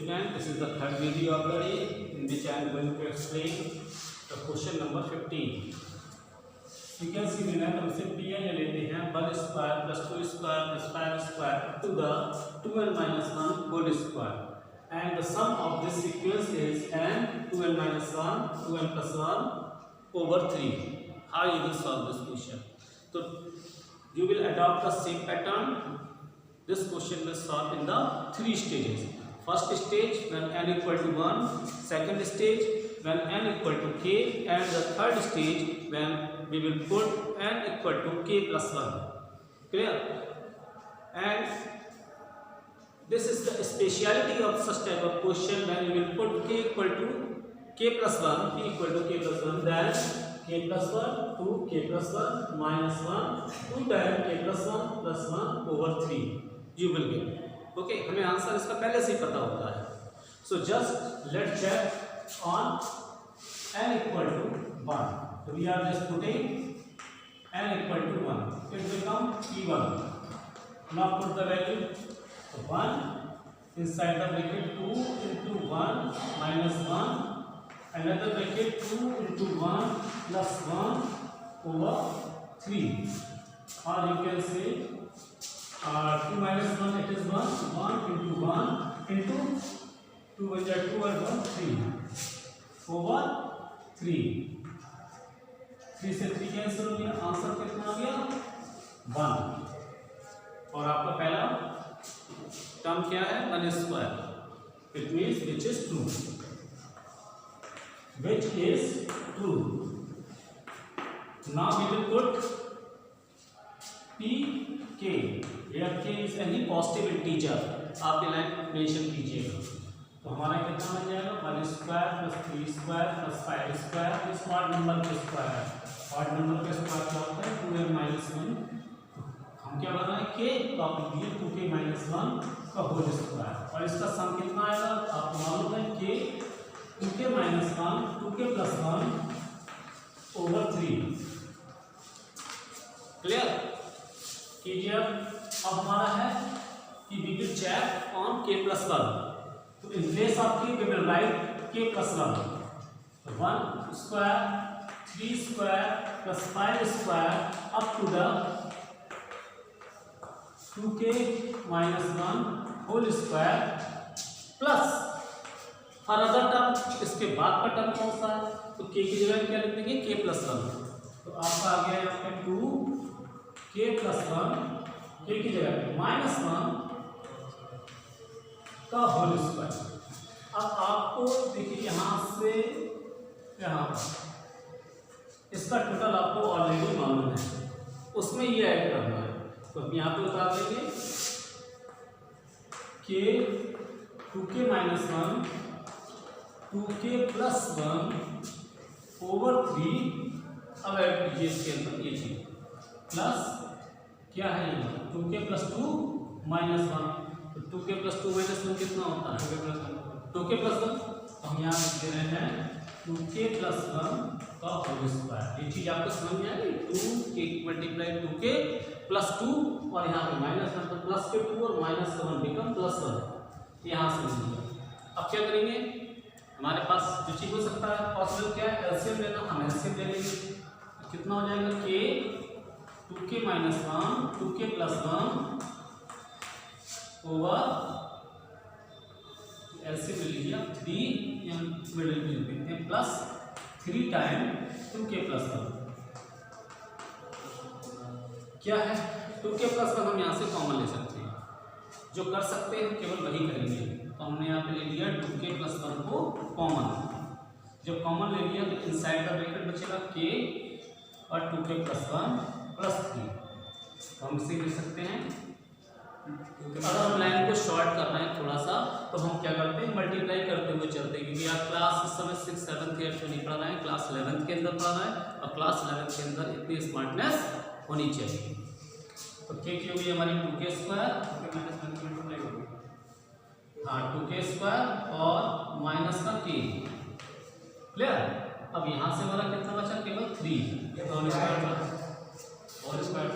student, this is the third video of the day in which I am going to explain the question number 15. You can see we have हमसे Pn ले लेते हैं 1 square plus 2 square plus 5 square up to the 2n minus 1 whole square, and the sum of this sequence is n 2n minus 1 2n plus 1 over 3. How you will solve this question? So you will adopt the same pattern. This question will solve in the 3 stages. First stage when n equal to 1, second stage when n equal to k, and the third stage when we will put n equal to k plus 1. Clear? And this is the speciality of such type of question. When you will put k equal to k plus 1, p equal to k plus 1, then k plus 1 to k plus 1 minus 1 2 times k plus 1 plus 1 over 3 you will get. Okay, हमें answer इसका पहले से ही पता होता है. So just let's check on n equal to 1. So we are just putting n equal to 1. It become p1. Now put the value. So 1 inside the bracket 2 into 1 minus 1. Another bracket 2 into 1 plus 1 over 3. Or you can say 2 minus 1, it is 1. 1 into 1 into 2 is 2 and 1 3 over 3. 3 से 3 cancel हो गया. Answer कितना आ गया? 1. और आपका पहला term क्या है? 1 square. It means which is true. Which is true. Now we will put p k. Here k is any positive integer. आप ये लाइन मेंशन कीजिएगा. तो हमारा कितना बन जाएगा? 1 square plus 3 square plus 5 square. इस ऑड नंबर के स्क्वायर है. ऑड नंबर का स्क्वायर क्या होता है? 2n minus 1. हम क्या बना है? k तो आप लिख दिए 2k माइनस 1 का होल स्क्वायर. और इसका सम कितना आएगा? आपको मालूम है k 2k minus 1 2k plus 1 over 3. Clear कीजिए. अब हमारा है कि we will check on k plus 1. तो in place of k we will write k plus 1. 1 square 3 square plus 5 square up to the 2k minus 1 whole square plus और other term. इसके बाद का टर्म कौन सा है? तो k की जगह क्या लिख देंगे? k plus 1. तो आपका आ गया यहाँ पे 2k प्लस 1 k की जगह माइनस 1 का होल स्क्वायर. अब आपको देखिए यहाँ से यहाँ इसका टोटल आपको ऑलरेडी मालूम है. उसमें ये ऐड करना है. तो हम यहाँ पे उतार देंगे k 2k minus 1 2k plus 1 over 3. अब ऐड कीजिए इसके अंदर ये चीज प्लस क्या है ये 2k प्लस 2 माइनस 1. तो 2k प्लस 2 माइनस 1 कितना होता है? 2k plus 1. तो हम यहाँ लिख दे रहे हैं 2k प्लस 1 का होल स्क्वायर. ये चीज आपको समझ में आ गई? 2k मल्टीप्लाई 2k प्लस 2 और यहाँ पे माइनस 1. तो प्लस के 2 और माइनस 1 बिकम प्लस 1. यहाँ से मिलेगा. अब क्या करेंगे? हमारे पास जो चीज हो सकता है पॉसिबल क्या है? एलसीएम लेना. हम एलसीएम ले लेंगे. कितना हो जाएगा? k 2k minus 1 2k plus 1 over LCM ले लीजिए 3 या मिडिल में लिखते हैं प्लस 3 टाइम 2k प्लस 1. क्या है? 2k प्लस 1 हम यहाँ से कॉमन ले सकते हैं. जो कर सकते हैं केवल वही करेंगे. तो हमने यहाँ पे ले लिया 2k प्लस 1 को कॉमन. जब कॉमन ले लिया तो इनसाइड द ब्रैकेट बचेगा k और 2k प्लस 1 प्लस 3. तो हम इसे लिख सकते हैं. अगर हम लाइन को शॉर्ट कर रहे हैं थोड़ा सा तो हम क्या करते हैं? मल्टीप्लाई करते हुए चलते हैं. क्योंकि आप क्लास इस समय 6, 7th, 8th में नहीं पढ़ रहे हैं. क्लास 11th के अंदर पढ़ रहे हैं और क्लास 11th के अंदर इतनी स्मार्टनेस होनी चाहिए. तो k की होगी हमारी 2k स्क्वायर. हाँ 2k स्क्वायर और माइनस का k. क्लियर. अब यहाँ से हमारा कितना बचा? केवल 3 whole square. Whole square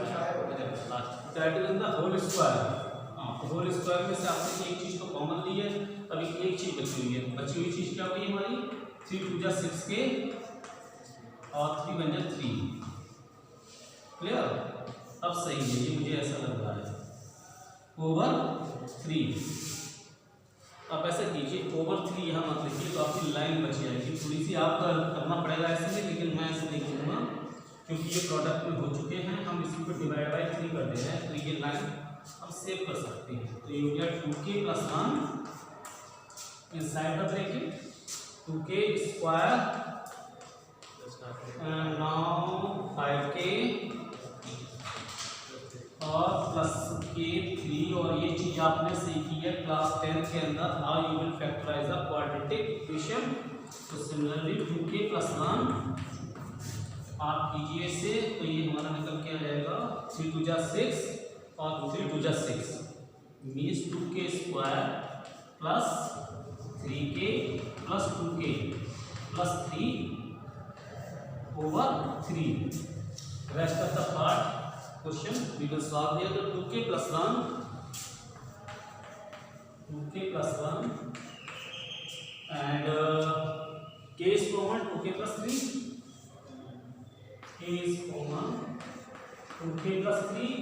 that is the whole square. Whole square में से आपने एक चीज को कॉमन ली है अभी एक चीज बची हुई है, बची हुई चीज क्या हुई हमारी 3 2 जा 6K और 3 1 जा 3। क्लियर? अब सही है, ये मुझे ऐसा लग रहा है ओवर 3। आप ऐसा कीजिए ओवर 3 यहाँ मत लिखिए, तो आपकी लाइन बच जाएगी, थोड़ी सी आप करना पड़ेगा ऐसे में, लेकिन मैं ऐसे नहीं करूँगा क्योंकि ये प्रोडक्ट में हो चुके हैं, हम इसी को डिवाइड बाई 3 कर दे रहे हैं, तो ये लाइन हम सेव कर सकते हैं। तो ये हो गया 2K + 1 inside the bracket 2K square and now 5K और प्लस K3। और ये चीज आपने सीखी है क्लास 10 के अंदर, how you will factorise the quadratic equation. तो सिमिलरली 2K + 1 आप कीजिए इसे, तो ये हमारा निकल के आ जाएगा 3 2 जा 6 और 3 2 जा 6 means 2K square plus 3K plus 2K plus 3 over 3। Rest of the part question we will solve here. तो 2K + 1 and K is common 2K + 3 K is common 2K + 3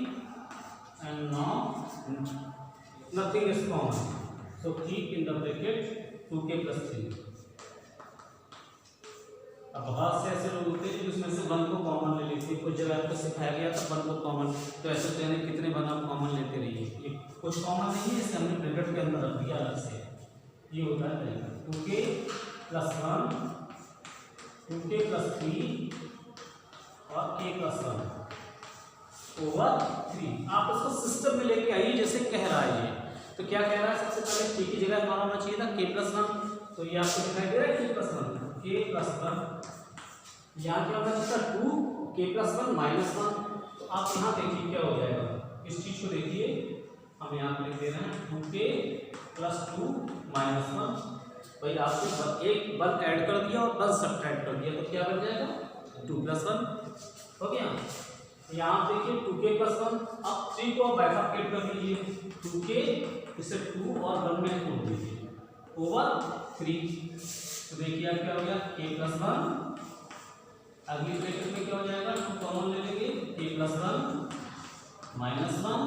and now nothing is common, so keep in the bracket 2K + 3। अब बहुत से ऐसे लोग होते हैं जिसमें से 1 को कॉमन ले लेते हैं, कुछ जगह आपको सिखाया गया था 1 को कॉमन, तो ऐसे कहने कितने 1 आप कॉमन लेते रहिए, ये कुछ कॉमन नहीं है, इसे हमने ब्रैकेट के अंदर रख दिया अलग से। ये होता है 2K + 1 2K + 3 और K + 1 ओवर 3। आप उसको सिस्टम में लेके आइए जैसे कह रहा है ये। तो क्या कह रहा है, सबसे पहले K की जगह हमारा होना चाहिए था K + 1, तो ये आपको दिखाई दे रहा है K + 1 यहाँ क्या होगा इसका 2K + 1 -1। तो आप यहाँ देखिए क्या हो जाएगा, इस चीज को देखिए, हम यहाँ पे लिख दे रहे हैं 2K + 2 -1। भाई आपने एक 1 ऐड कर दिया और 1 सब्ट्रैक्ट कर दिया, तो क्या बन जाएगा 2 + 1 हो गया। यहाँ देखिए 2K + 1, अब 3 को बाइफरकेट कर दीजिए, 2K इसे 2 और 1 में तोड़ दीजिए ओवर 3। तो देखिए अब क्या हो गया K + 1, अगली ब्रैकेट में क्या हो जाएगा 2 कॉमन ले लेंगे K + 1 -1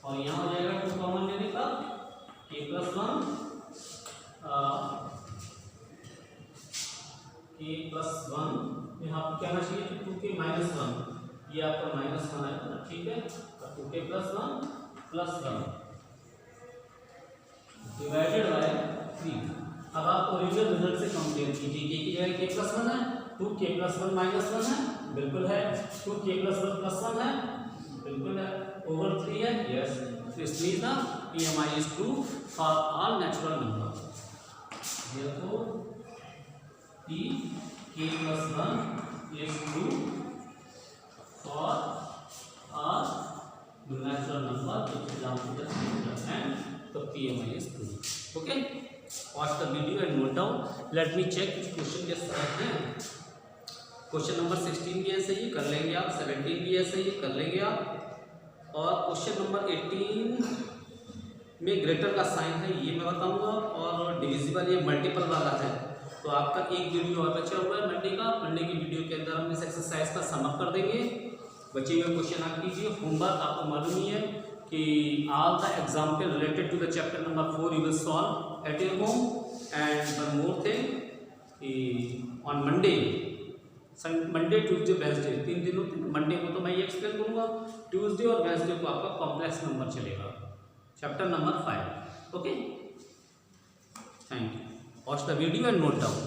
और यहाँ हो जाएगा 2 कॉमन लेने का K + 1 यहाँ पर क्या आना चाहिए 2K - 1, ये आपका -1 है, ठीक है। 2K + 1 + 1 divided by 3। अब आप ओरिजिनल रिजल्ट से कंपेयर कीजिए, K की जगह K + 1 है, 2K + 1 -1 है, बिल्कुल है, 2K + 1 +1 है, बिल्कुल है, ओवर 3 है, यस। तो इसलिए ना PMI is true for all natural numbers। therefore K + 1 is true for all natural numbers which belong to the singular and the PMI is true। okay, watch the video and note down। let me check which question के साथ है। Question number 16 भी ऐसे ही कर लेंगे आप, 17 भी ऐसे ही कर लेंगे आप, और क्वेश्चन नंबर 18 में ग्रेटर का साइन है ये मैं बताऊंगा, और डिविजिबल ये मल्टीपल वाला है। तो आपका एक वीडियो और बचा हुआ है मंडे का, मंडे की वीडियो के अंदर हम इस एक्सरसाइज का सम अप कर देंगे। बचे हुए क्वेश्चन आप कीजिए, होमवर्क आपको मालूम ही है कि all the example related to the chapter number 4 you will solve at your home. And one more thing, on Monday Tuesday Wednesday 3 दिन होते हैं, मंडे को तो मैं ये एक्सप्लेन करूँगा, ट्यूसडे और वेडनेसडे को आपका कॉम्प्लेक्स नंबर चलेगा, chapter number 5। Okay, thank you, watch the video and note down.